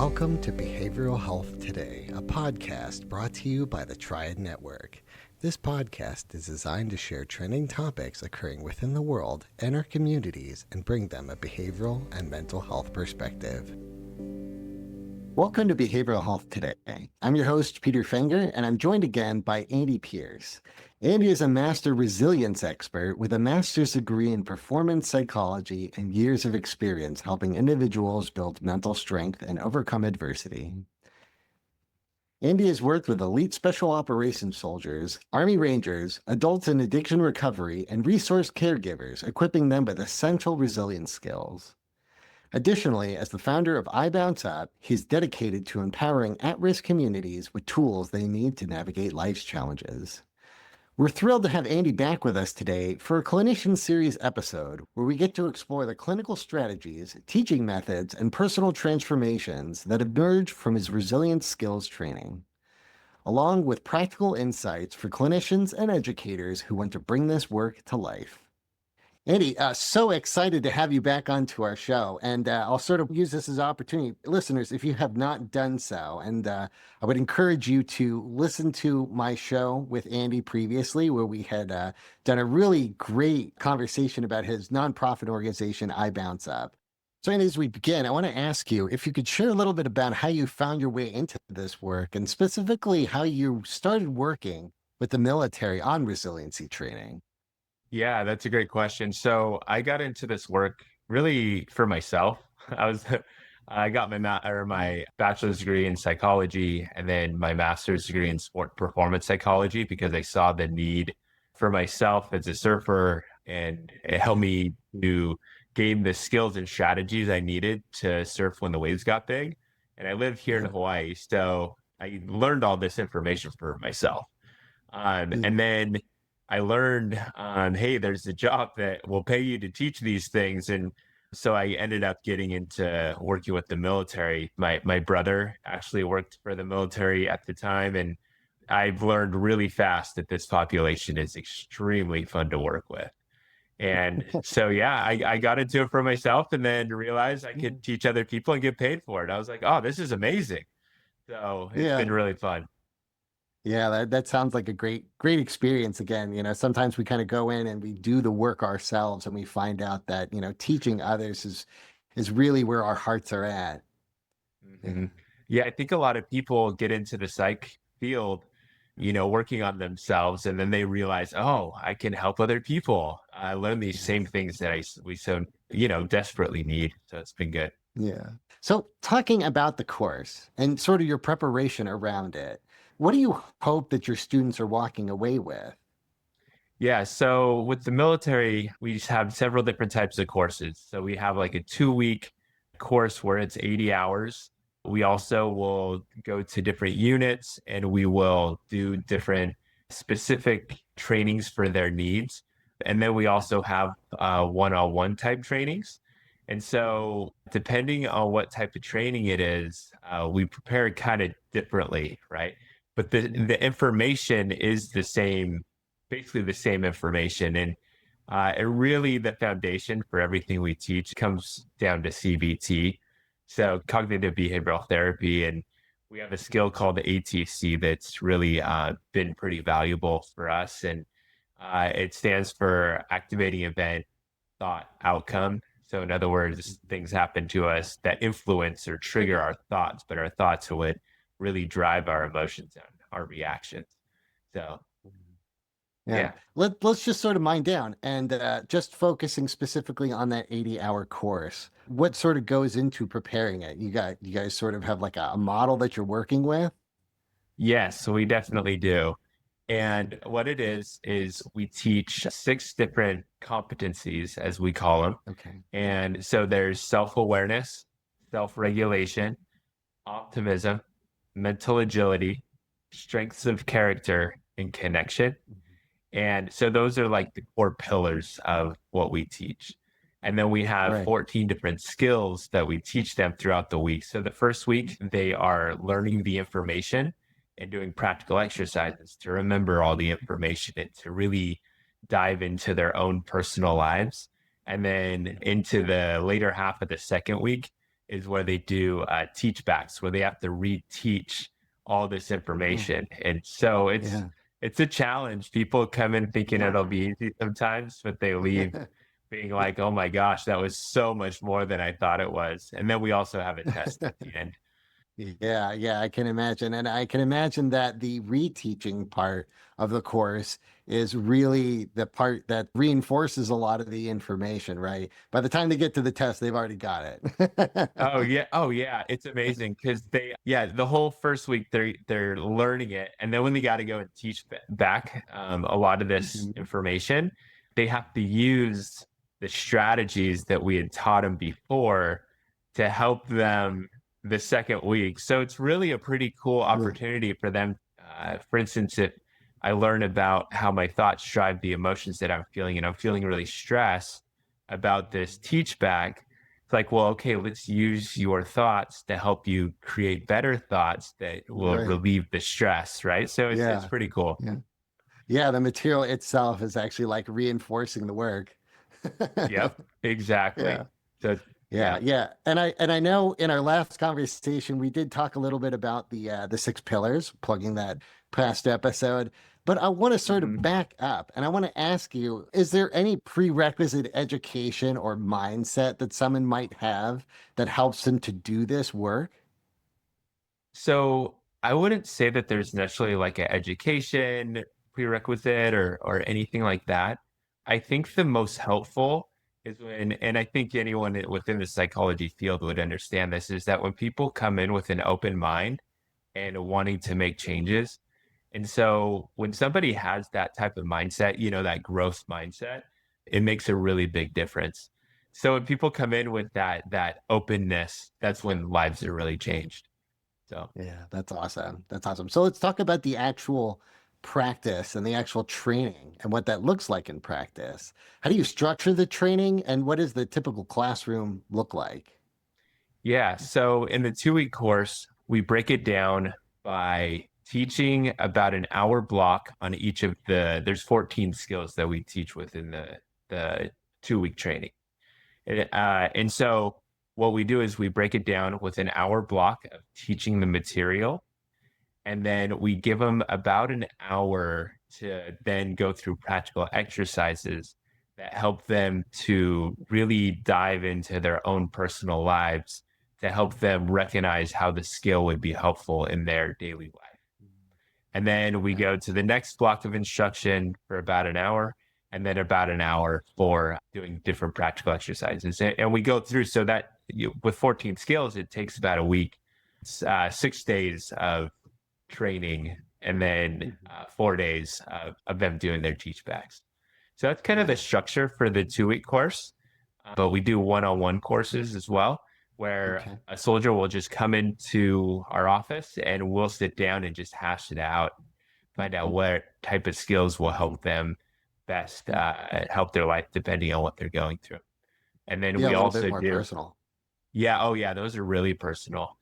Welcome to Behavioral Health Today, a podcast brought to you by the Triad Network. This podcast is designed to share trending topics occurring within the world and our communities and bring them a behavioral and mental health perspective. Welcome to Behavioral Health Today. I'm your host, Peter Fenger, and I'm joined again by Andy Pierce. Andy is a master resilience expert with a master's degree in performance psychology and years of experience helping individuals build mental strength and overcome adversity. Andy has worked with elite special operations soldiers, Army Rangers, adults in addiction recovery, and resource caregivers, equipping them with essential resilience skills. Additionally, as the founder of iBounceUp, he's dedicated to empowering at-risk communities with tools they need to navigate life's challenges. We're thrilled to have Andy back with us today for a Clinicians Series episode where we get to explore the clinical strategies, teaching methods, and personal transformations that emerge from his resilience skills training, along with practical insights for clinicians and educators who want to bring this work to life. Andy, so excited to have you back onto our show, and I'll sort of use this as an opportunity. Listeners, if you have not done so, and I would encourage you to listen to my show with Andy previously, where we had done a really great conversation about his nonprofit organization, iBounceUp. So Andy, as we begin, I want to ask you if you could share a little bit about how you found your way into this work, and specifically how you started working with the military on resiliency training. Yeah, that's a great question. So I got into this work really for myself. I got my bachelor's degree in psychology and then my master's degree in sport performance psychology because I saw the need for myself as a surfer, and it helped me to gain the skills and strategies I needed to surf when the waves got big. And I live here in Hawaii, so I learned all this information for myself. And then I learned, hey, there's a job that will pay you to teach these things. And so I ended up getting into working with the military. My brother actually worked for the military at the time. And I've learned really fast that this population is extremely fun to work with. And so, yeah, I got into it for myself and then realized I could teach other people and get paid for it. I was like, oh, this is amazing. So it's been really fun. Yeah, that sounds like a great experience. Again, sometimes we kind of go in and we do the work ourselves and we find out that, teaching others is really where our hearts are at. Mm-hmm. Yeah, I think a lot of people get into the psych field, working on themselves, and then they realize, oh, I can help other people. I learn these same things that we so, desperately need. So it's been good. Yeah. So talking about the course and sort of your preparation around it, what do you hope that your students are walking away with? Yeah, so with the military, we just have several different types of courses. So we have like a 2-week course where it's 80 hours. We also will go to different units and we will do different specific trainings for their needs. And then we also have one-on-one type trainings. And so depending on what type of training it is, we prepare kind of differently, right? But the information is the same, basically the same information. And really the foundation for everything we teach comes down to CBT. So cognitive behavioral therapy. And we have a skill called the ATC that's really been pretty valuable for us. And it stands for activating event, thought, outcome. So in other words, things happen to us that influence or trigger our thoughts, but our thoughts are what really drive our emotions and our reactions. So, yeah. Let's just sort of mine down and just focusing specifically on that 80-hour course. What sort of goes into preparing it? You guys sort of have like a model that you're working with? Yes, so we definitely do. And what it is we teach 6 different competencies, as we call them. Okay. And so there's self-awareness, self-regulation, optimism, mental agility, strengths of character, and connection. And so those are like the core pillars of what we teach. And then we have 14 different skills that we teach them throughout the week. So the first week, they are learning the information and doing practical exercises to remember all the information and to really dive into their own personal lives. And then into the later half of the second week, is where they do teach backs, where they have to reteach all this Oh, information. And so yeah. it's a challenge. People come in thinking it'll be easy sometimes, but they leave being like, oh my gosh, that was so much more than I thought it was. And then we also have a test at the end. Yeah, yeah, I can imagine. And I can imagine that the reteaching part of the course is really the part that reinforces a lot of the information, right? By the time they get to the test, they've already got it. Oh yeah. Oh yeah. It's amazing because the whole first week they're learning it. And then when they got to go and teach back a lot of this Mhm. information, they have to use the strategies that we had taught them before to help them the second week. So it's really a pretty cool Yeah, opportunity for them. For instance, if I learn about how my thoughts drive the emotions that I'm feeling, and I'm feeling really stressed about this teach back, it's like, well, okay, let's use your thoughts to help you create better thoughts that will right. relieve the stress, right? So it's Yeah, pretty cool. yeah. Yeah, the material itself is actually like reinforcing the work. Yep, exactly. Yeah. So Yeah, yeah. yeah. And I know in our last conversation we did talk a little bit about the six pillars, plugging that past episode. But I want to sort of Mhm. back up and I want to ask you, is there any prerequisite education or mindset that someone might have that helps them to do this work? So I wouldn't say that there's necessarily like an education prerequisite or anything like that. I think the most helpful is when, and I think anyone within the psychology field would understand this, is that when people come in with an open mind and wanting to make changes. And so when somebody has that type of mindset, that growth mindset, it makes a really big difference. So when people come in with that openness, that's when lives are really changed. So Yeah, that's awesome. That's awesome. So let's talk about the actual practice and the actual training and what that looks like in practice. How do you structure the training and what does the typical classroom look like? yeah, so in the 2-week course, we break it down by teaching about an hour block on each of there's 14 skills that we teach within the 2-week training. And so what we do is we break it down with an hour block of teaching the material, and then we give them about an hour to then go through practical exercises that help them to really dive into their own personal lives to help them recognize how the skill would be helpful in their daily life. And then we Okay. go to the next block of instruction for about an hour, and then about an hour for doing different practical exercises. And we go through so that with 14 skills, it takes about a week. It's 6 days of training, and then Mhm. 4 days of them doing their teach backs. So that's kind of the Yeah. structure for the 2-week course. But we do one-on-one courses as well, where Okay. a soldier will just come into our office and we'll sit down and just hash it out, find out what type of skills will help them best help their life depending on what they're going through. And then Yeah, a we little bit also more do, personal. yeah, oh yeah, those are really personal.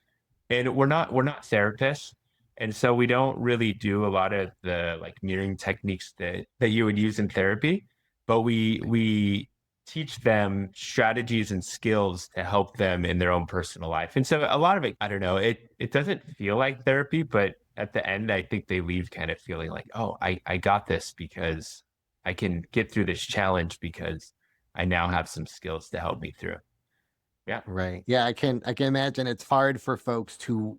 And we're not therapists, and so we don't really do a lot of the like mirroring techniques that you would use in therapy, but we teach them strategies and skills to help them in their own personal life. And so a lot of it, I don't know, it doesn't feel like therapy, but at the end I think they leave kind of feeling like, oh, I got this because I can get through this challenge because I now have some skills to help me through. Yeah. Right. Yeah, I can imagine it's hard for folks to,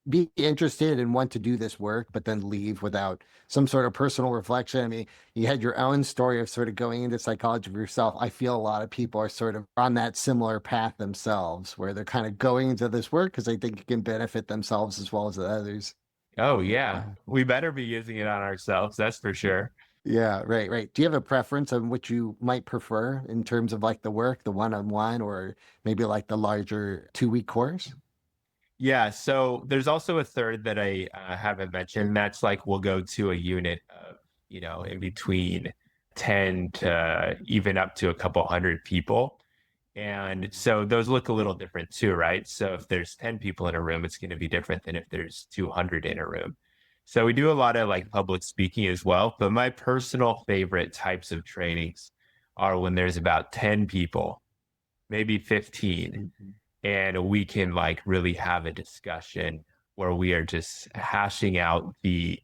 be interested and want to do this work, but then leave without some sort of personal reflection. I mean, you had your own story of sort of going into psychology for yourself. I feel a lot of people are sort of on that similar path themselves, where they're kind of going into this work because they think it can benefit themselves as well as the others. Oh yeah. Yeah. We better be using it on ourselves, that's for sure. Yeah, right, right. Do you have a preference on which you might prefer in terms of like the work, the one-on-one, or maybe like the larger 2-week course? Yeah, so there's also a third that I haven't mentioned. That's like we'll go to a unit of, in between 10 to even up to a couple hundred people. And so those look a little different too, right? So if there's 10 people in a room, it's going to be different than if there's 200 in a room. So we do a lot of like public speaking as well. But my personal favorite types of trainings are when there's about 10 people, maybe 15, Mhm. and we can like really have a discussion where we are just hashing out the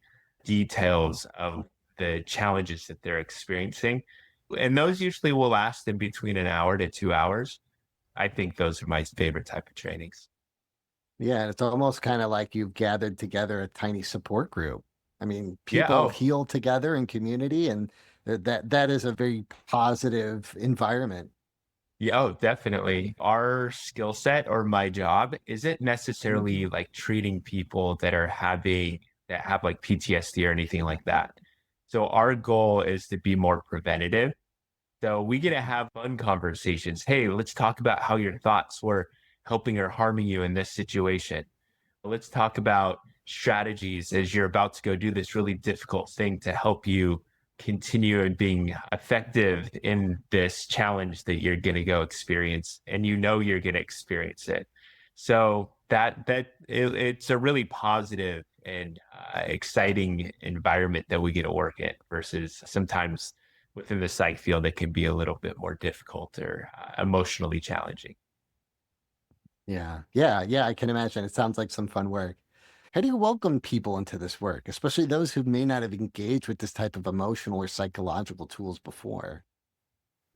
details of the challenges that they're experiencing. And those usually will last in between an hour to 2 hours. I think those are my favorite type of trainings. Yeah, it's almost kind of like you've gathered together a tiny support group. I mean, Yeah. people Oh, heal together in community, and that is a very positive environment. yeah. Oh, definitely. Our skill set or my job isn't necessarily Mhm. like treating people that have like PTSD or anything like that. So our goal is to be more preventative. So we get to have fun conversations. Hey, let's talk about how your thoughts were helping or harming you in this situation. Let's talk about strategies as you're about to go do this really difficult thing to help you continue in being effective in this challenge that you're going to go experience, and you know you're going to experience it. So it's a really positive and exciting environment that we get to work in versus sometimes within the psych field it can be a little bit more difficult or emotionally challenging. Yeah, yeah, yeah. I can imagine. It sounds like some fun work. How do you welcome people into this work, especially those who may not have engaged with this type of emotional or psychological tools before?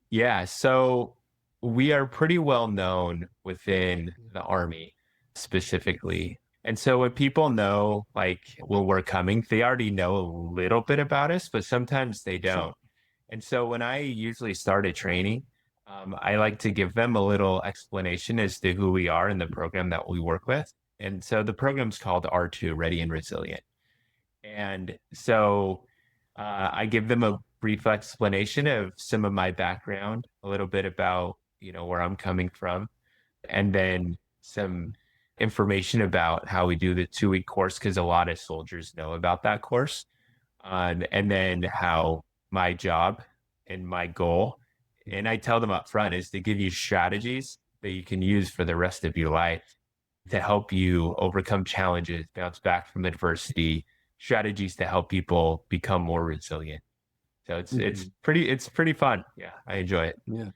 Yeah, so we are pretty well known within the Army specifically. And so when people know like when we're coming, they already know a little bit about us, but sometimes they Sure. don't. And so when I usually start a training, I like to give them a little explanation as to who we are in the program that we work with. And so the program's called R2, Ready and Resilient. And so I give them a brief explanation of some of my background, a little bit about, where I'm coming from, and then some information about how we do the 2 week course, because a lot of soldiers know about that course. And then how my job and my goal, and I tell them up front, is to give you strategies that you can use for the rest of your life to help you overcome challenges, bounce back from adversity, strategies to help people become more resilient. So Hmm. it's pretty fun. Yeah, I enjoy it. Yeah.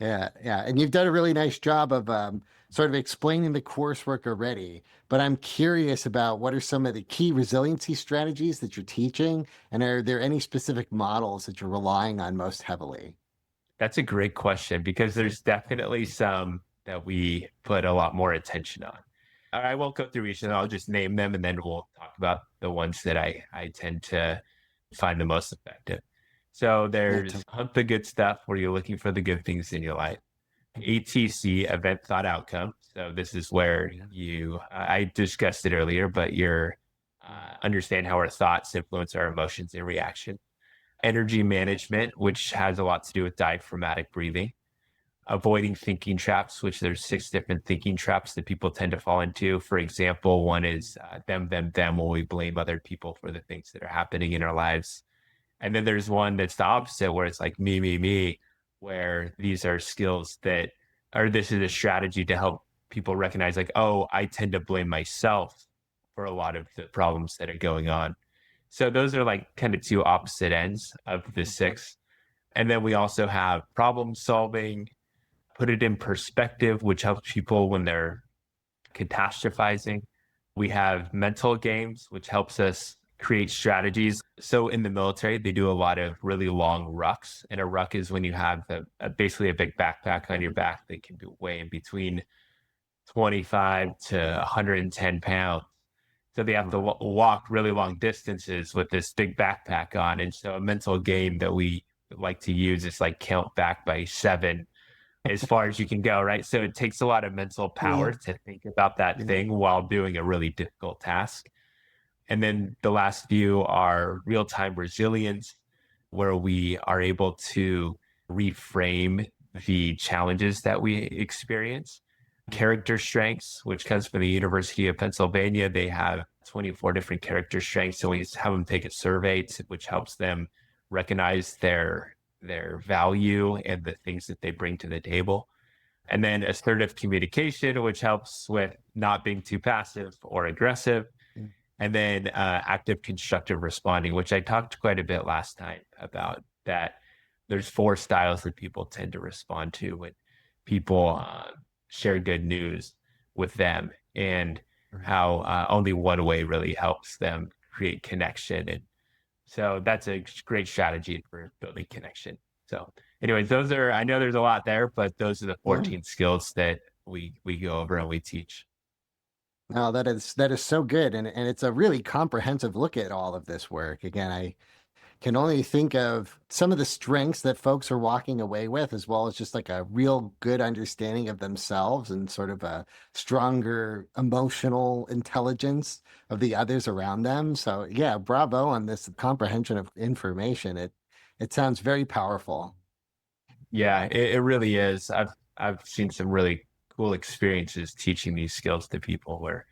Yeah, yeah. And you've done a really nice job of sort of explaining the coursework already. But I'm curious about what are some of the key resiliency strategies that you're teaching? And are there any specific models that you're relying on most heavily? That's a great question because there's definitely some that we put a lot more attention on. I won't go through each and I'll just name them and then we'll talk about the ones that I tend to find the most effective. So Yeah, there's hunt the good stuff where you're looking for the good things in your life. ATC, event thought outcome. So this is where yeah. I discussed it earlier, but you're understand how our thoughts influence our emotions and reaction. Energy management, which has a lot to do with diaphragmatic breathing. Avoiding thinking traps, which there's 6 different thinking traps that people tend to fall into. For example, one is them, when we blame other people for the things that are happening in our lives. And then there's one that's the opposite, where it's like me, where these are skills that, or this is a strategy to help people recognize, like, oh, I tend to blame myself for a lot of the problems that are going on. So those are like kind of two opposite ends of the six. And then we also have problem solving, put it in perspective, which helps people when they're catastrophizing. We have mental games, which helps us create strategies. So in the military, they do a lot of really long rucks. And a ruck is when you have basically a big backpack on your back that can be weigh in between 25 to 110 pounds. So they have to Wow. walk really long distances with this big backpack on. And so a mental game that we like to use is like count back by 7 as far as you can go, right? So it takes a lot of mental Yeah, power to think about that yeah. thing while doing a really difficult task. And then the last few are real time resilience, where we are able to reframe the challenges that we experience. Character strengths, which comes from the University of Pennsylvania. They have 24 different character strengths. So we have them take a survey, which helps them recognize their value and the things that they bring to the table. And then assertive communication, which helps with not being too passive or aggressive. Yeah. And then active constructive responding, which I talked quite a bit last time about that. There's 4 styles that people tend to respond to when people share good news with them, and Right. how only one way really helps them create connection. And so that's a great strategy for building connection. So anyways, those are, I know there's a lot there, but those are the Yeah. 14 skills that we go over and we teach. No, that is so good, and it's a really comprehensive look at all of this work. Again, I can only think of some of the strengths that folks are walking away with, as well as just like a real good understanding of themselves and sort of a stronger emotional intelligence of the others around them. So yeah, bravo on this comprehension of information. It sounds very powerful. Yeah, it really is. I've seen some really cool experiences teaching these skills to people where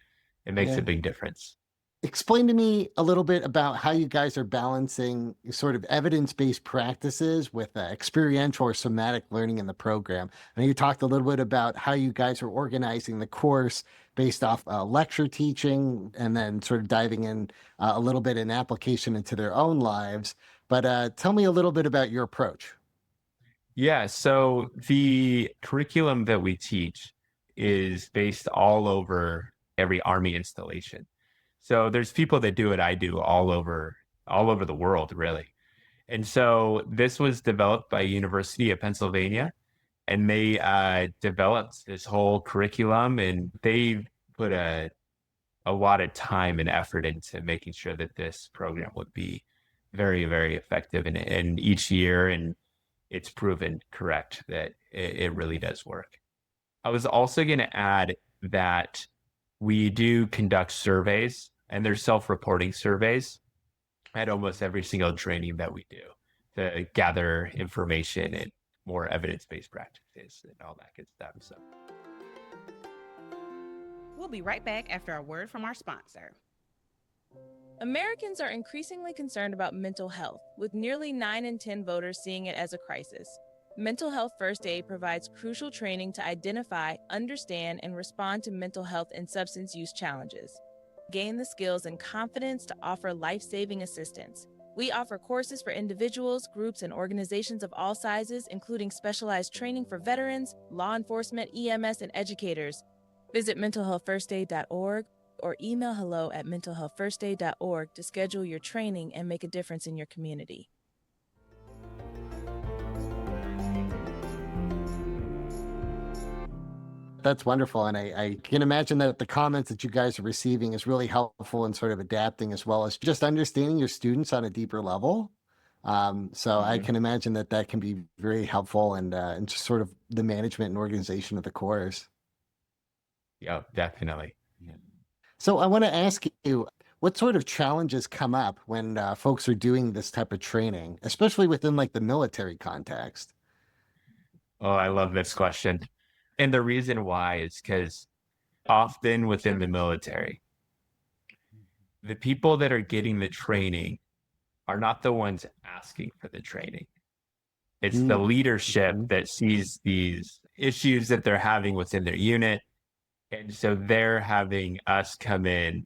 it makes a Yeah. big difference. Explain to me a little bit about how you guys are balancing sort of evidence-based practices with experiential or somatic learning in the program. I know you talked a little bit about how you guys are organizing the course based off lecture teaching and then sort of diving in a little bit in application into their own lives. But tell me a little bit about your approach. Yeah, so the curriculum that we teach is based all over every Army installation. So there's people that do what I do all over the world, really. And so this was developed by University of Pennsylvania, and they developed this whole curriculum, and they put a lot of time and effort into making sure that this program would be very, very effective. And each year, and it's proven correct that it really does work. I was also going to add that we do conduct surveys, and there's self-reporting surveys at almost every single training that we do to gather information and more evidence-based practices and all that good stuff. So We'll be right back after a word from our sponsor. Americans are increasingly concerned about mental health, with nearly 9 in 10 voters seeing it as a crisis. Mental Health First Aid provides crucial training to identify, understand, and respond to mental health and substance use challenges. Gain the skills and confidence to offer life-saving assistance. We offer courses for individuals, groups, and organizations of all sizes, including specialized training for veterans, law enforcement, EMS, and educators. Visit mentalhealthfirstaid.org or email hello@mentalhealthfirstaid.org to schedule your training and make a difference in your community. That's wonderful. And I can imagine that the comments that you guys are receiving is really helpful in sort of adapting as well as just understanding your students on a deeper level. So I mhm. can imagine that that can be very helpful and just sort of the management and organization of the course. Yeah, definitely. So I want to ask you, what sort of challenges come up when folks are doing this type of training, especially within like the military context? Oh, I love this question. And the reason why is because often within the military, the people that are getting the training are not the ones asking for the training. It's the leadership Mm-hmm. that sees these issues that they're having within their unit. And so they're having us come in,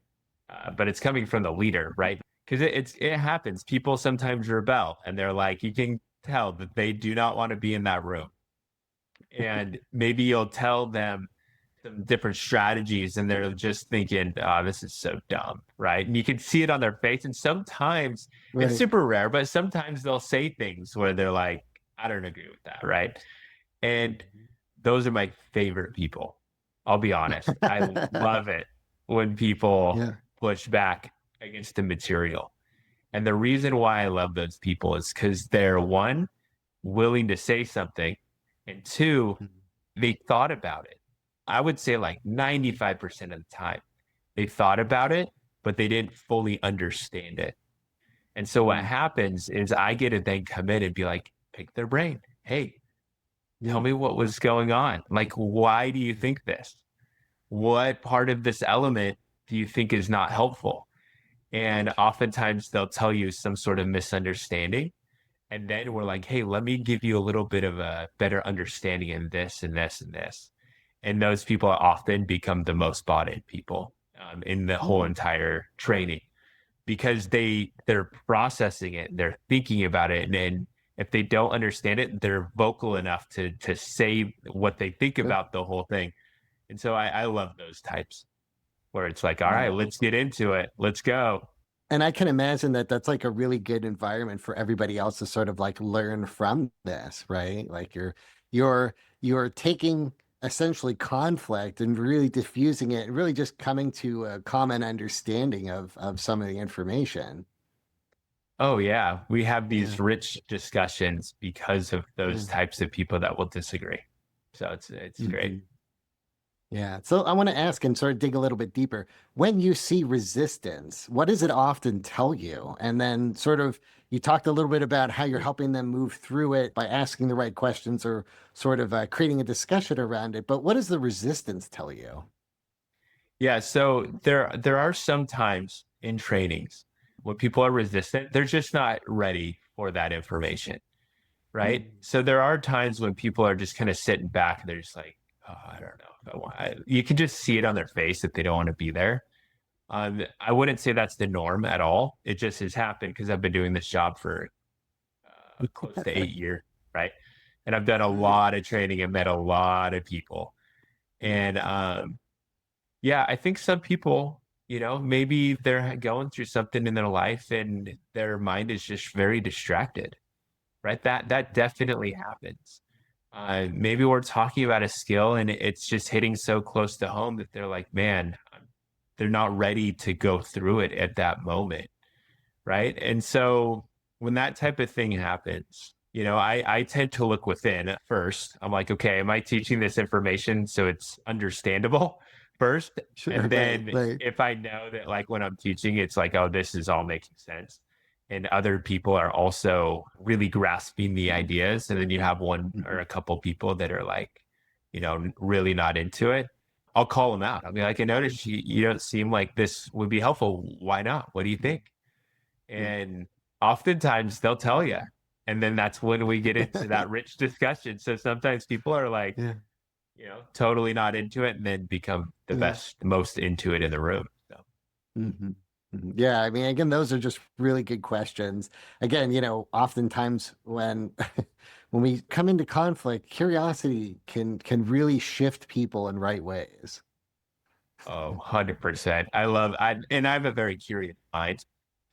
but it's coming from the leader, right? Because it happens. People sometimes rebel and they're like, you can tell that they do not want to be in that room. And maybe you'll tell them some different strategies and they're just thinking, oh, this is so dumb, right? And you can see it on their face. And sometimes it's Right. super rare, but sometimes they'll say things where they're like, I don't agree with that, right? And those are my favorite people. I'll be honest. I love it when people Yeah. push back against the material. And the reason why I love those people is because they're one, willing to say something, and two, they thought about it. I would say like 95% of the time, they thought about it, but they didn't fully understand it. And so what Mm. happens is I get to then come in and be like, pick their brain. Hey, tell Yeah. me what was going on. Like, why do you think this? What part of this element do you think is not helpful? And oftentimes they'll tell you some sort of misunderstanding. And then we're like, hey, let me give you a little bit of a better understanding in this and this and this. And those people often become the most bought in people in the whole Mm. entire training because they're processing it, they're thinking about it, and then if they don't understand it, they're vocal enough to say what they think Good. about the whole thing. And so I love those types where it's like, all right, let's get into it. Let's go. And I can imagine that that's like a really good environment for everybody else to sort of like learn from this, right? Like you're taking essentially conflict and really diffusing it, and really just coming to a common understanding of some of the information. Oh yeah, we have Yeah. these rich discussions because of Yeah. those types of people that will disagree. So it's great. Mhm. Yeah. So I want to ask and sort of dig a little bit deeper. When you see resistance, what does it often tell you? And then sort of you talked a little bit about how you're helping them move through it by asking the right questions or sort of creating a discussion around it. But what does the resistance tell you? Yeah, so there are some times in trainings when people are resistant, they're just not ready for that information, right? So there are times when people are just kind of sitting back and they're just like, oh, I don't know if I want. You can just see it on their face that they don't want to be there. I wouldn't say that's the norm at all. It just has happened because I've been doing this job for close to 8 years, right? And I've done a lot of training and met a lot of people. And yeah, I think some people, maybe they're going through something in their life and their mind is just very distracted, right? That definitely happens. Maybe we're talking about a skill and it's just hitting so close to home that they're like, man, they're not ready to go through it at that moment, right? And so when that type of thing happens, I tend to look within at first. I'm like, okay, am I teaching this information so it's understandable first? Sure. And then Right. if I know that like when I'm teaching, it's like, oh, this is all making sense. And other people are also really grasping the ideas. And then you have one or a couple people that are like, really not into it. I'll call them out. I'll be like, I noticed you don't seem like this would be helpful. Why not? What do you think? And oftentimes they'll tell you. And then that's when we get into that rich discussion. So sometimes people are like, Yeah. totally not into it and then become the Yeah. most into it in the room. So. Mhm. Mhm. Yeah, I mean, again, those are just really good questions. Again, oftentimes when when we come into conflict, curiosity can really shift people in right ways. Oh, 100%. And I have a very curious mind.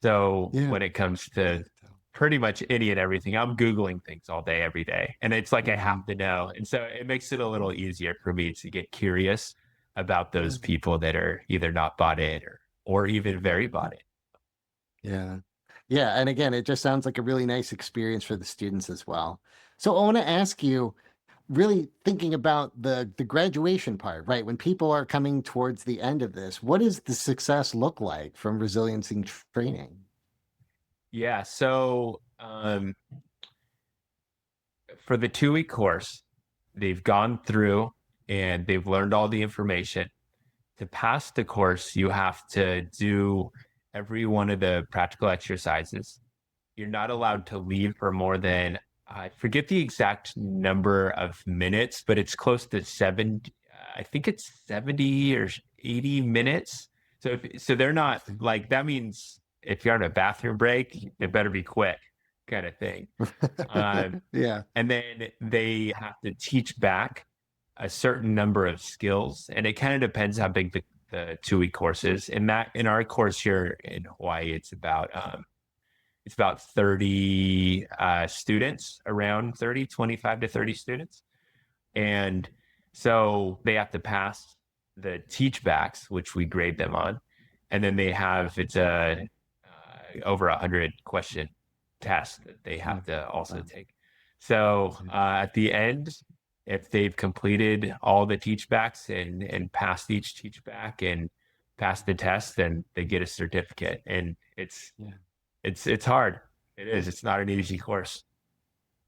So Yeah. when it comes to pretty much any and everything, I'm Googling things all day, every day. And it's like I have to know. And so it makes it a little easier for me to get curious about those people that are either not bought in or even very bought in. Yeah. Yeah. And again, it just sounds like a really nice experience for the students as well. So I want to ask you, really thinking about the graduation part, right? When people are coming towards the end of this, what does the success look like from resiliency training? Yeah. So for the 2-week course, they've gone through and they've learned all the information. To pass the course, you have to do every one of the practical exercises. You're not allowed to leave for more than, I forget the exact number of minutes, but it's close to I think it's 70 or 80 minutes. So they're not like, that means if you're on a bathroom break, it better be quick kind of thing. Yeah. And then they have to teach back a certain number of skills. And it kind of depends how big the 2-week course is. In our course here in Hawaii, it's about 30 students, around 30, 25 to 30 students. And so they have to pass the teach backs, which we grade them on. And then it's a over 100-question test that they have to also take. So at the end, if they've completed all the teach backs and passed each teach back and passed the test, then they get a certificate. And it's hard. It is. It's not an easy course.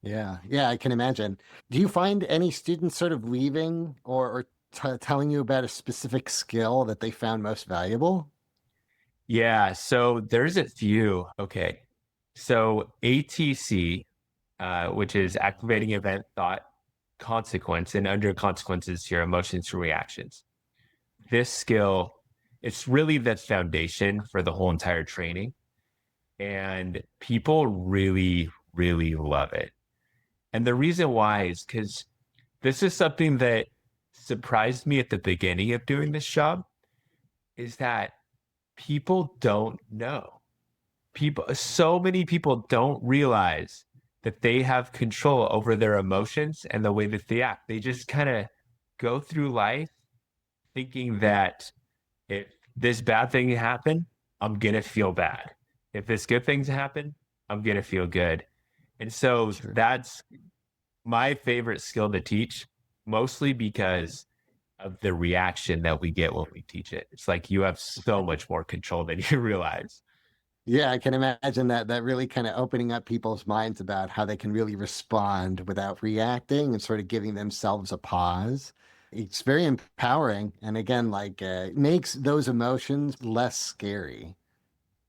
Yeah. Yeah. I can imagine. Do you find any students sort of leaving or telling you about a specific skill that they found most valuable? Yeah. So there's a few. Okay. So ATC, which is activating event thought consequence, and under consequences, your emotions and reactions. This skill, it's really the foundation for the whole entire training. And people really, really love it. And the reason why is because this is something that surprised me at the beginning of doing this job is that people don't know. So many people don't realize that they have control over their emotions and the way that they act. They just kind of go through life thinking that if this bad thing happened, I'm going to feel bad. If this good things happen, I'm going to feel good. And so Sure. that's my favorite skill to teach, mostly because of the reaction that we get when we teach it. It's like you have so much more control than you realize. Yeah, I can imagine that really kind of opening up people's minds about how they can really respond without reacting and sort of giving themselves a pause. It's very empowering. And again, like makes those emotions less scary.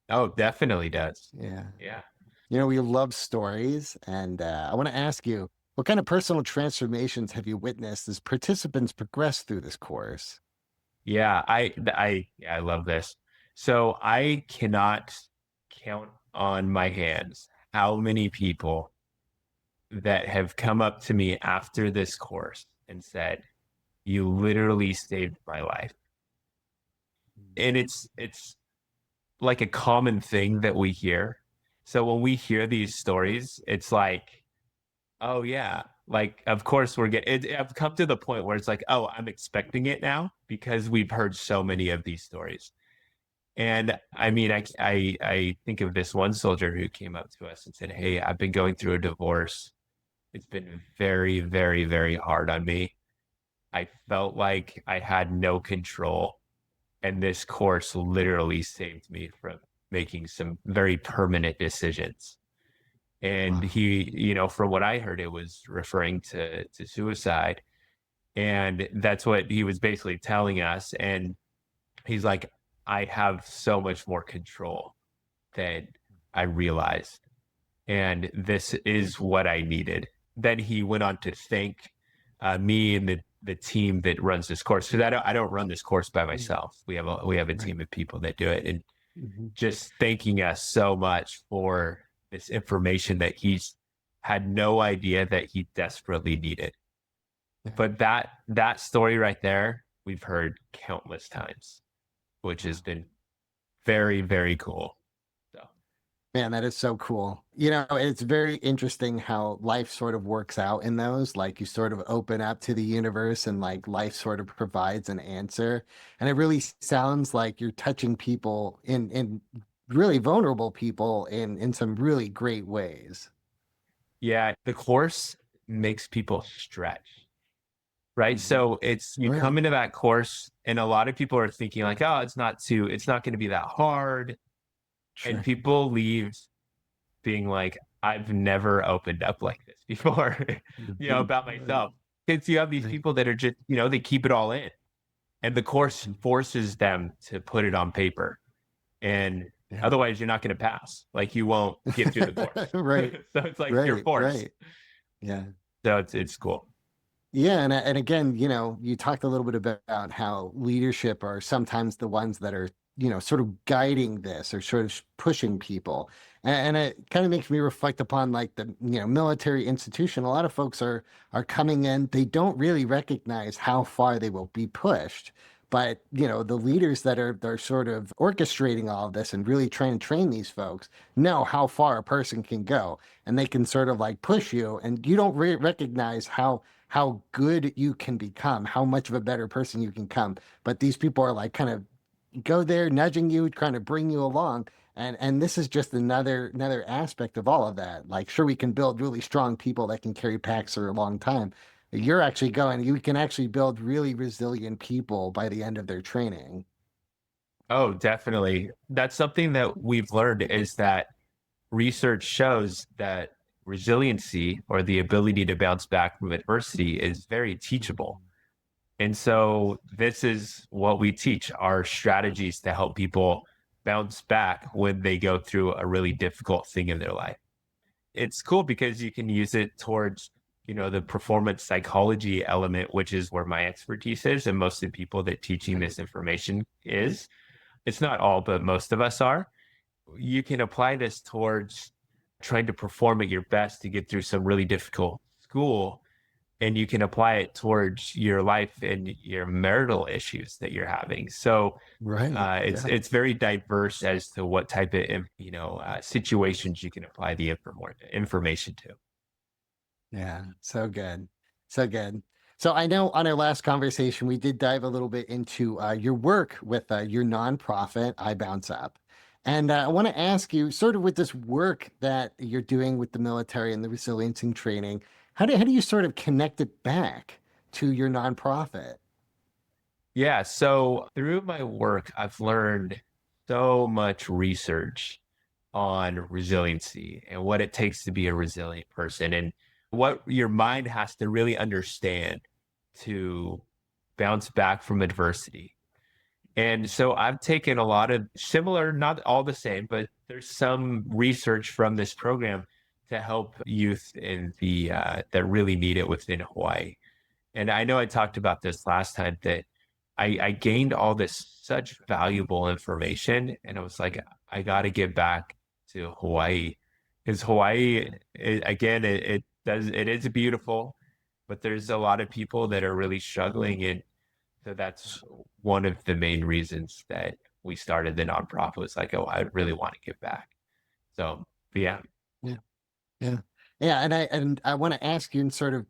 Oh, definitely does. Yeah. Yeah. We love stories. And I want to ask you, what kind of personal transformations have you witnessed as participants progress through this course? Yeah, I love this. So I cannot count on my hands how many people that have come up to me after this course and said, "You literally saved my life." And it's like a common thing that we hear. So when we hear these stories, it's like, oh yeah, like of course we're getting it. I've come to the point where it's like, oh, I'm expecting it now because we've heard so many of these stories. And I mean, I think of this one soldier who came up to us and said, "Hey, I've been going through a divorce. It's been very, very, very hard on me. I felt like I had no control, and this course literally saved me from making some very permanent decisions." And Wow. he, from what I heard, it was referring to suicide. And that's what he was basically telling us. And he's like, I have so much more control than I realized. And this is what I needed. Then he went on to thank me and the team that runs this course. Because I don't run this course by myself. We have a Right. team of people that do it. And Mhm. just thanking us so much for this information that he's had no idea that he desperately needed. Yeah. But that story right there, we've heard countless times, which has been very, very cool. So Man, that is so cool. It's very interesting how life sort of works out in those. Like you sort of open up to the universe and like life sort of provides an answer. And it really sounds like you're touching people in really vulnerable people in some really great ways. yeah, the course makes people stretch, right? Mhm. So you come Right. into that course and a lot of people are thinking like, oh, it's not going to be that hard. And Sure. people leave being like, I've never opened up like this before, Mhm. about Right. myself. Because you have these Right. people that are just, they keep it all in. And the course forces them to put it on paper. And Yeah. otherwise, you're not going to pass. Like you won't get through the course. Right. So it's like you're Right. forced. Right. Yeah. So it's cool. Yeah, and again, you talked a little bit about how leadership are sometimes the ones that are, sort of guiding this or sort of pushing people. And it kind of makes me reflect upon like the, military institution. A lot of folks are coming in, they don't really recognize how far they will be pushed. But, the leaders that are they're sort of orchestrating all of this and really trying to train these folks know how far a person can go. And they can sort of like push you, and you don't recognize how good you can become, how much of a better person you can come. But these people are like kind of go there, nudging you, trying to bring you along. And this is just another aspect of all of that. Like, sure, we can build really strong people that can carry packs for a long time. You're actually you can actually build really resilient people by the end of their training. Oh, definitely. That's something that we've learned is that research shows that resiliency or the ability to bounce back from adversity is very teachable. And so this is what we teach our strategies to help people bounce back when they go through a really difficult thing in their life. It's cool because you can use it towards, the performance psychology element, which is where my expertise is. And most of the people that teaching this information is, it's not all, but most of us are. You can apply this towards trying to perform at your best to get through some really difficult school and you can apply it towards your life and your marital issues that you're having. So Right. Yeah. it's very diverse as to what type of situations you can apply the information to. Yeah. So good. So good. So I know on our last conversation, we did dive a little bit into your work with your nonprofit, iBounceUp. And I want to ask you, sort of with this work that you're doing with the military and the resiliency training, how do you sort of connect it back to your nonprofit? Yeah, so through my work, I've learned so much research on resiliency and what it takes to be a resilient person and what your mind has to really understand to bounce back from adversity. And so I've taken a lot of similar, not all the same, but there's some research from this program to help youth in the that really need it within Hawaii. And I know I talked about this last time that I gained all this such valuable information, and I was like, I got to get back to Hawaii because Hawaii, it is beautiful, but there's a lot of people that are really struggling, and so that's one of the main reasons that we started the nonprofit. Was like, oh, I really want to give back. So, but yeah. Yeah. Yeah. Yeah. And I want to ask you and sort of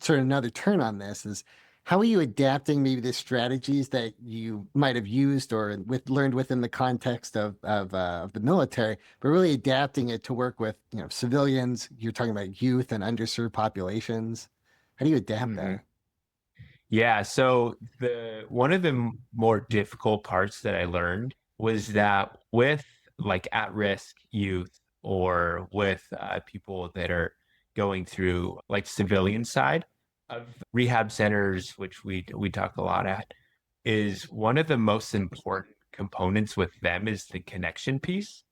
another turn on this is how are you adapting maybe the strategies that you might have used or learned within the context of the military, but really adapting it to work with, civilians. You're talking about youth and underserved populations. How do you adapt Mhm. that? Yeah, so the one of the more difficult parts that I learned was that with like at-risk youth or with people that are going through like civilian side of rehab centers, which we talk a lot at, is one of the most important components with them is the connection piece.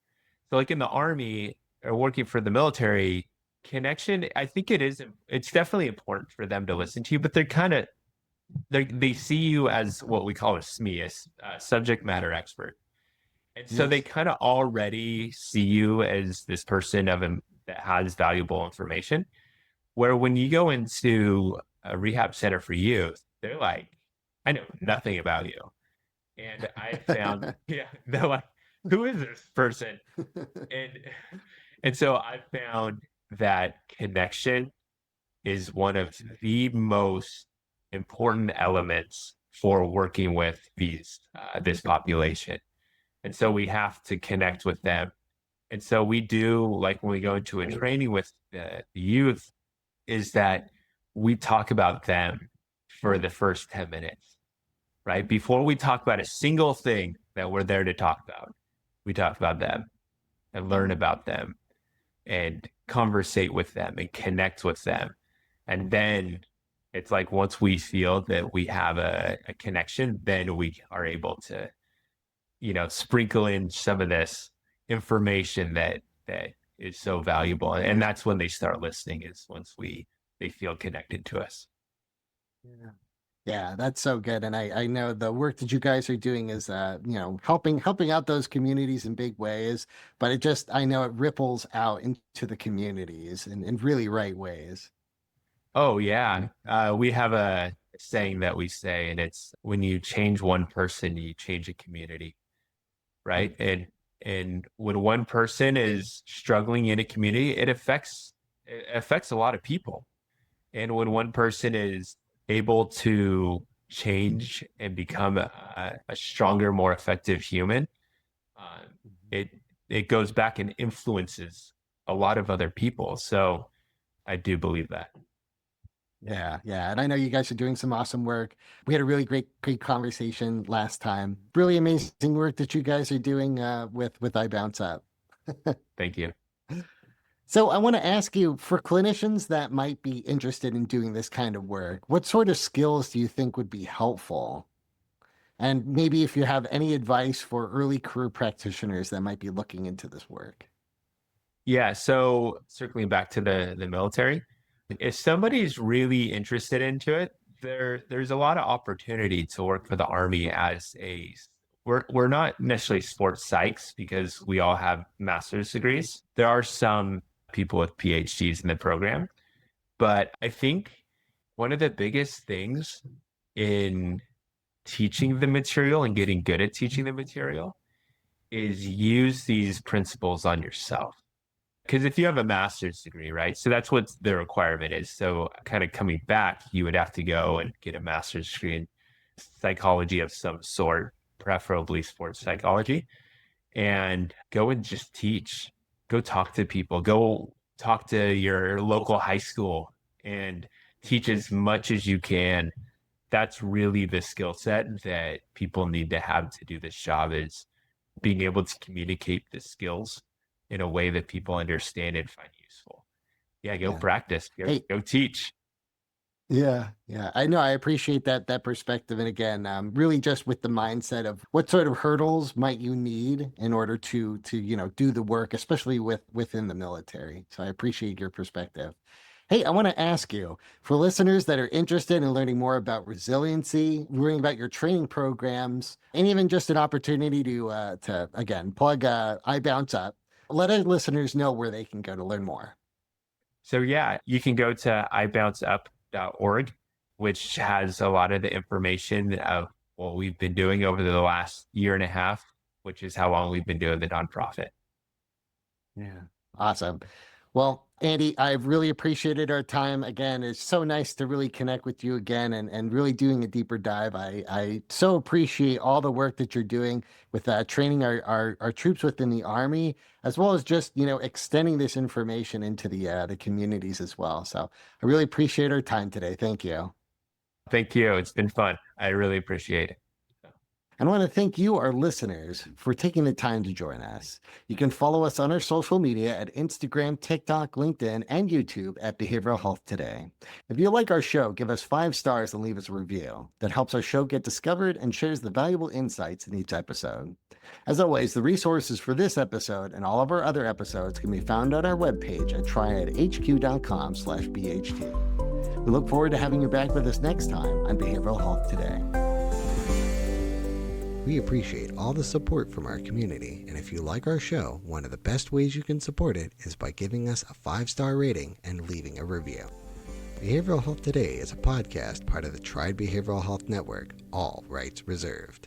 So like in the army or working for the military, connection, I think it's definitely important for them to listen to you, but they see you as what we call a SME, subject matter expert. And so they Yes. kind of already see you as this person that has valuable information. Where when you go into a rehab center for youth, they're like, I know nothing about you. And I found, yeah, they're like, who is this person? And and so I found that connection is one of the most important elements for working with this population. And so we have to connect with them. And so we do, like when we go into a training with the youth, is that we talk about them for the first 10 minutes, right? Before we talk about a single thing that we're there to talk about, we talk about them and learn about them and conversate with them and connect with them. And then it's like once we feel that we have a connection, then we are able to, sprinkle in some of this information that is so valuable. And that's when they start listening, is once they feel connected to us. Yeah. Yeah, that's so good. And I know the work that you guys are doing is helping out those communities in big ways, but I know it ripples out into the communities in really right ways. Oh yeah. We have a saying that we say, and it's when you change one person, you change a community, right? And when one person is struggling in a community, it affects a lot of people. And when one person is able to change and become a stronger, more effective human, uh, it it goes back and influences a lot of other people. So I do believe that. Yeah, yeah. And I know you guys are doing some awesome work. We had a really great conversation last time. Really amazing work that you guys are doing with iBounce Up. Thank you. So I want to ask you, for clinicians that might be interested in doing this kind of work, what sort of skills do you think would be helpful? And maybe if you have any advice for early career practitioners that might be looking into this work. Yeah. So circling back to the military, if somebody's really interested into it, there's a lot of opportunity to work for the Army as we're not necessarily sports psychs because we all have master's degrees. There are some people with PhDs in the program, but I think One of the biggest things in teaching the material and getting good at teaching the material is use these principles on yourself. Because if you have a master's degree, right? So that's what the requirement is. So kind of coming back, you would have to go and get a master's degree in psychology of some sort, preferably sports psychology, and go and just teach. Go talk to people. Go talk to your local high school and teach as much as you can. That's really the skill set that people need to have to do this job, is being able to communicate the skills in a way that people understand and find useful. Yeah, go Yeah. practice, Hey, go teach. yeah, yeah. I know. I appreciate that perspective. And again, really just with the mindset of what sort of hurdles might you need in order to do the work, especially within the military. So I appreciate your perspective. Hey, I want to ask you, for listeners that are interested in learning more about resiliency, learning about your training programs, and even just an opportunity to again plug iBounceUp, let our listeners know where they can go to learn more. So yeah, you can go to iBounceUp.org, which has a lot of the information of what we've been doing over the last year and a half, which is how long we've been doing the nonprofit. Yeah. Awesome. Well, Andy, I've really appreciated our time. Again, it's so nice to really connect with you again and really doing a deeper dive. I so appreciate all the work that you're doing with training our troops within the Army, as well as just, extending this information into the communities as well. So I really appreciate our time today. Thank you. Thank you. It's been fun. I really appreciate it. And I want to thank you, our listeners, for taking the time to join us. You can follow us on our social media at Instagram, TikTok, LinkedIn, and YouTube at Behavioral Health Today. If you like our show, give us 5 stars and leave us a review. That helps our show get discovered and shares the valuable insights in each episode. As always, the resources for this episode and all of our other episodes can be found on our webpage at triadhq.com/BHT. We look forward to having you back with us next time on Behavioral Health Today. We appreciate all the support from our community, and if you like our show, one of the best ways you can support it is by giving us a 5-star rating and leaving a review. Behavioral Health Today is a podcast part of the Triad Behavioral Health Network, all rights reserved.